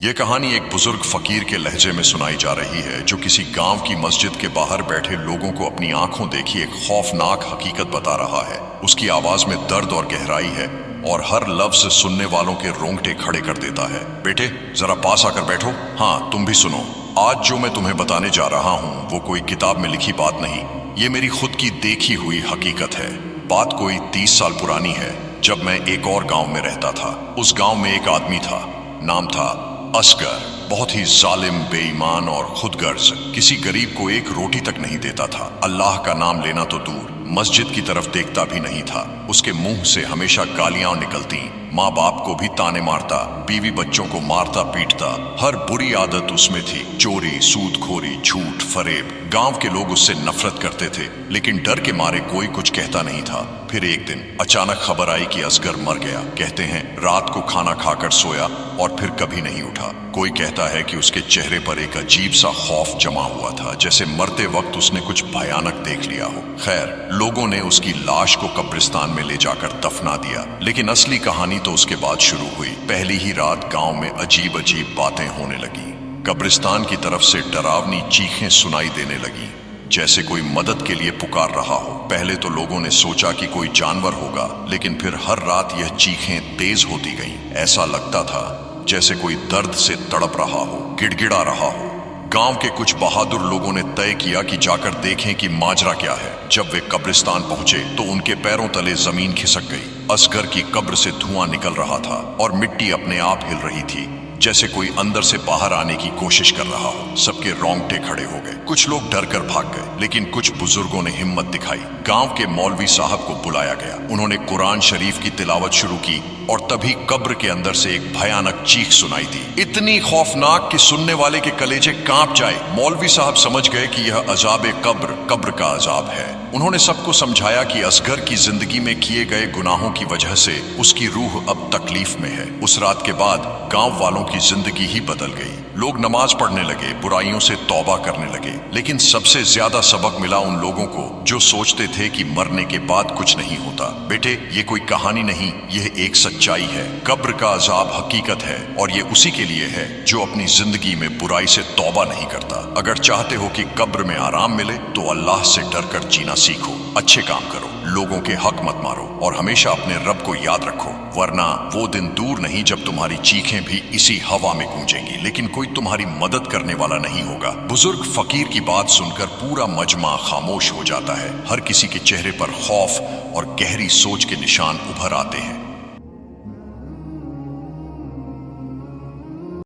ये कहानी एक बुजुर्ग फकीर के लहजे में सुनाई जा रही है जो किसी गांव की मस्जिद के बाहर बैठे लोगों को अपनी आंखों देखी एक खौफनाक हकीकत बता रहा है। उसकी आवाज में दर्द और गहराई है और हर लफ्ज सुनने वालों के रोंगटे खड़े कर देता है। बेटे जरा पास आकर बैठो। हाँ तुम भी सुनो। आज जो मैं तुम्हें बताने जा रहा हूँ वो कोई किताब में लिखी बात नहीं, ये मेरी खुद की देखी हुई हकीकत है। बात कोई 30 साल पुरानी है, जब मैं एक और गांव में रहता था। उस गांव में एक आदमी था, नाम था असगर। बहुत ही जालिम, बेईमान और खुदगर्ज, किसी गरीब को एक रोटी तक नहीं देता था। अल्लाह का नाम लेना तो दूर, मस्जिद की तरफ देखता भी नहीं था। उसके मुंह से हमेशा गालियां निकलती, माँ बाप को भी ताने मारता, बीवी बच्चों को मारता पीटता। हर बुरी आदत उसमें थी, चोरी, सूदखोरी, झूठ, फरेब। गांव के लोग उससे नफरत करते थे, लेकिन डर के मारे कोई कुछ कहता नहीं था। फिर एक दिन अचानक खबर आई कि असगर मर गया। कहते हैं रात को खाना खाकर सोया और फिर कभी नहीं उठा। कोई कहता है कि उसके चेहरे पर एक अजीब सा खौफ जमा हुआ था, जैसे मरते वक्त उसने कुछ भयानक देख लिया हो। खैर, लोगों ने उसकी लाश को कब्रिस्तान में ले जाकर दफना दिया, लेकिन असली कहानी तो उसके बाद शुरू हुई। पहली ही रात गांव में अजीब अजीब बातें होने लगी। कब्रिस्तान की तरफ से डरावनी चीखें सुनाई देने लगी, जैसे कोई मदद के लिए पुकार रहा हो। पहले तो लोगों ने सोचा कि कोई जानवर होगा, लेकिन फिर हर रात यह चीखें तेज होती गईं। ऐसा लगता था जैसे कोई दर्द से तड़प रहा हो, गिड़गिड़ा रहा हो। गांव के कुछ बहादुर लोगों ने तय किया कि जाकर देखें कि माजरा क्या है। जब वे कब्रिस्तान पहुंचे तो उनके पैरों तले जमीन खिसक गई। असगर की कब्र से धुआं निकल रहा था और मिट्टी अपने आप हिल रही थी, जैसे कोई अंदर से बाहर आने की कोशिश कर रहा हो। सबके रोंगटे खड़े हो गए। कुछ लोग डर कर भाग गए, लेकिन कुछ बुजुर्गों ने हिम्मत दिखाई। गांव के मौलवी साहब को बुलाया गया। उन्होंने कुरान शरीफ की तिलावत शुरू की और तभी कब्र के अंदर से एक भयानक चीख सुनाई दी, इतनी खौफनाक कि सुनने वाले के कलेजे कांप जाए। मौलवी साहब समझ गए कि यह अजाबे कब्र का अजाब है। उन्होंने सबको समझाया कि असगर की जिंदगी में किए गए गुनाहों की वजह से उसकी रूह अब तकलीफ में है। उस रात के बाद गांव वालों की जिंदगी ही बदल गई। लोग नमाज पढ़ने लगे, बुराइयों से तौबा करने लगे। लेकिन सबसे ज्यादा सबक मिला उन लोगों को जो सोचते थे कि मरने के बाद कुछ नहीं होता। बेटे ये कोई कहानी नहीं, यह एक सच्चाई है। कब्र का अजाब हकीकत है और ये उसी के लिए है जो अपनी जिंदगी में बुराई से तौबा नहीं करता। अगर चाहते हो कि कब्र में आराम मिले तो अल्लाह से डर कर जीना सीखो, अच्छे काम करो, लोगों के हक मत मारो और हमेशा अपने रब को याद रखो, वरना वो दिन दूर नहीं जब तुम्हारी चीखें भी इसी हवा में गूंजेंगी, लेकिन कोई तुम्हारी मदद करने वाला नहीं होगा। बुजुर्ग फकीर की बात सुनकर पूरा मजमा खामोश हो जाता है। हर किसी के चेहरे पर खौफ और गहरी सोच के निशान उभर आते हैं।